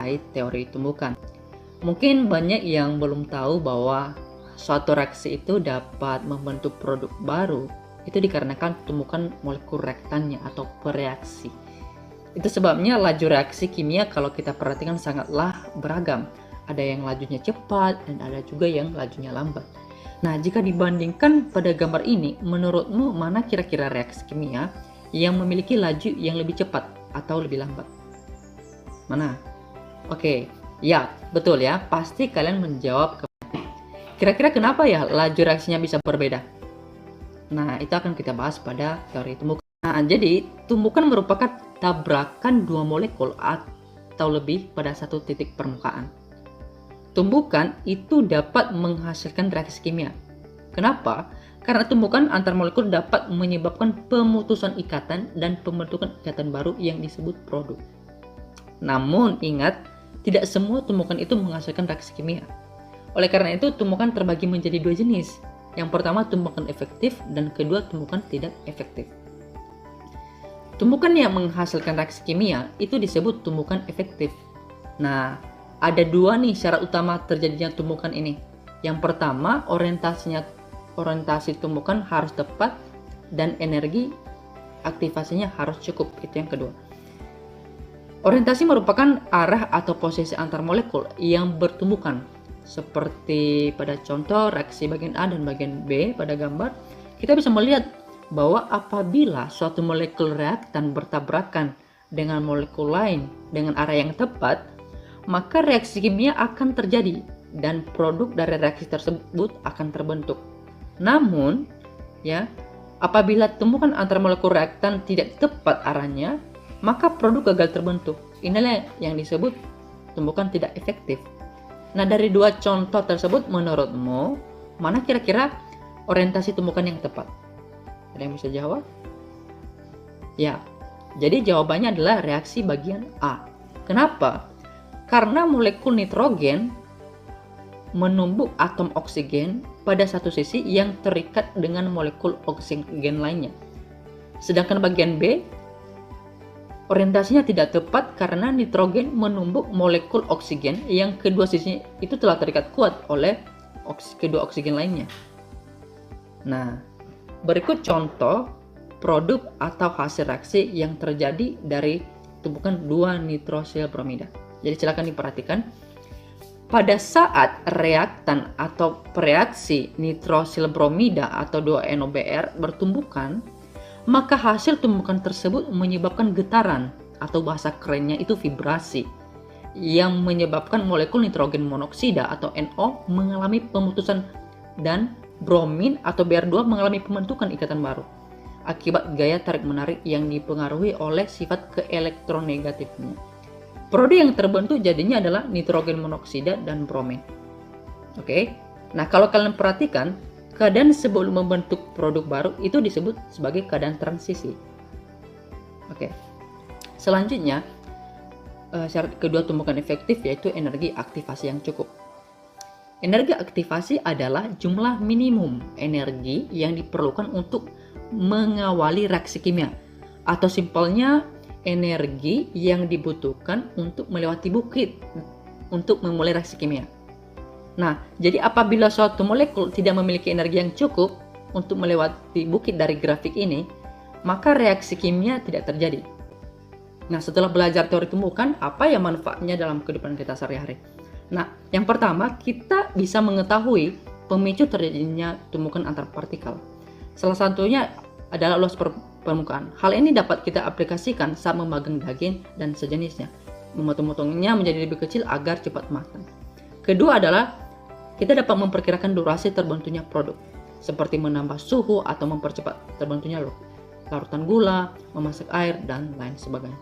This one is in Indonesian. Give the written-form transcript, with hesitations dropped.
terkait teori tumbukan. Mungkin banyak yang belum tahu bahwa suatu reaksi itu dapat membentuk produk baru itu dikarenakan tumbukan molekul reaktannya atau pereaksi. Itu sebabnya laju reaksi kimia kalau kita perhatikan sangatlah beragam. Ada yang lajunya cepat dan ada juga yang lajunya lambat. Nah, jika dibandingkan pada gambar ini, menurutmu mana kira-kira reaksi kimia yang memiliki laju yang lebih cepat atau lebih lambat? Mana? Oke, ya, betul ya. Pasti kalian menjawab. Kira-kira kenapa ya laju reaksinya bisa berbeda? Nah, itu akan kita bahas pada teori tumbukan. Nah, jadi tumbukan merupakan tabrakan dua molekul atau lebih pada satu titik permukaan. Tumbukan itu dapat menghasilkan reaksi kimia. Kenapa? Karena tumbukan antar molekul dapat menyebabkan pemutusan ikatan dan pembentukan ikatan baru yang disebut produk. Namun ingat, tidak semua tumbukan itu menghasilkan reaksi kimia. Oleh karena itu, tumbukan terbagi menjadi dua jenis. Yang pertama, tumbukan efektif, dan kedua, tumbukan tidak efektif. Tumbukan yang menghasilkan reaksi kimia itu disebut tumbukan efektif. Nah, ada dua nih syarat utama terjadinya tumbukan ini. Yang pertama, orientasi tumbukan harus tepat dan energi aktivasinya harus cukup. Itu yang kedua. Orientasi merupakan arah atau posisi antar molekul yang bertumbukan. Seperti pada contoh reaksi bagian A dan bagian B pada gambar, kita bisa melihat bahwa apabila suatu molekul reaktan bertabrakan dengan molekul lain dengan arah yang tepat, maka reaksi kimia akan terjadi dan produk dari reaksi tersebut akan terbentuk. Namun, ya, apabila tumbukan antar molekul reaktan tidak tepat arahnya, maka produk gagal terbentuk. Inilah yang disebut tumbukan tidak efektif. Nah, dari dua contoh tersebut, menurutmu mana kira-kira orientasi tumbukan yang tepat? Ada yang bisa jawab? Ya, jadi jawabannya adalah reaksi bagian A. Kenapa? Karena molekul nitrogen menumbuk atom oksigen pada satu sisi yang terikat dengan molekul oksigen lainnya. Sedangkan bagian B, orientasinya tidak tepat karena nitrogen menumbuk molekul oksigen yang kedua sisinya itu telah terikat kuat oleh kedua oksigen lainnya. Nah, berikut contoh produk atau hasil reaksi yang terjadi dari tumbukan 2 nitrosil bromida. Jadi silakan diperhatikan. Pada saat reaktan atau pereaksi nitrosil bromida atau 2NOBr bertumbukan, maka hasil tumbukan tersebut menyebabkan getaran atau bahasa kerennya itu vibrasi yang menyebabkan molekul nitrogen monoksida atau NO mengalami pemutusan dan bromin atau Br2 mengalami pembentukan ikatan baru akibat gaya tarik-menarik yang dipengaruhi oleh sifat keelektronegatifnya. Produk yang terbentuk jadinya adalah nitrogen monoksida dan bromin. Oke. Nah, kalau kalian perhatikan, keadaan sebelum membentuk produk baru itu disebut sebagai keadaan transisi. Oke. Selanjutnya, syarat kedua tumbukan efektif yaitu energi aktivasi yang cukup. Energi aktivasi adalah jumlah minimum energi yang diperlukan untuk mengawali reaksi kimia, atau simpelnya energi yang dibutuhkan untuk melewati bukit untuk memulai reaksi kimia. Nah, jadi apabila suatu molekul tidak memiliki energi yang cukup untuk melewati bukit dari grafik ini, maka reaksi kimia tidak terjadi. Nah, setelah belajar teori tumbukan, apa ya manfaatnya dalam kehidupan kita sehari-hari? Nah, yang pertama, kita bisa mengetahui pemicu terjadinya tumbukan antar partikel. Salah satunya adalah luas permukaan. Hal ini dapat kita aplikasikan saat memegang daging dan sejenisnya, memotong-motongnya menjadi lebih kecil agar cepat matang. Kedua adalah kita dapat memperkirakan durasi terbentuknya produk, seperti menambah suhu atau mempercepat terbentuknya larutan gula, memasak air, dan lain sebagainya.